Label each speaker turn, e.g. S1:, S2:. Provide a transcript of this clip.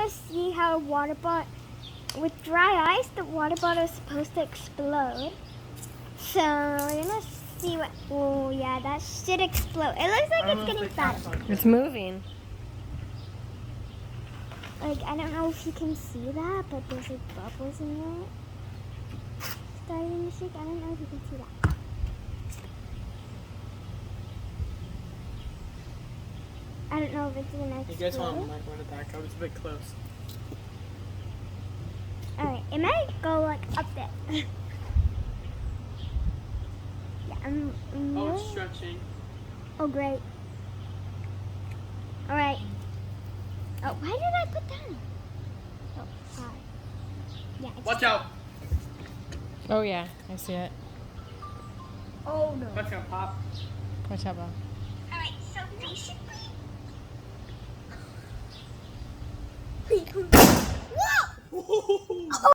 S1: gonna see how a water bottle, with dry ice, the water bottle is supposed to explode. So we're gonna see what, oh yeah, that should explode. It looks like it's getting fatter.
S2: It's moving.
S1: Like, I don't know if you can see that, but there's like bubbles in it. Starting to shake, I don't know if you can see that. I don't know if it's gonna explode.
S3: You guys might want to back up. It's a bit close.
S1: Alright, it might go like up there. Yeah, I'm
S3: Oh,
S1: really...
S3: it's stretching.
S1: Oh, great. Alright. Oh, why did I put that? Oh, sorry. Yeah, it's...
S3: Watch out!
S2: Oh yeah, I see it.
S1: Oh, no.
S3: Watch out, Pop.
S2: Watch out, Bob.
S1: Alright, so basically...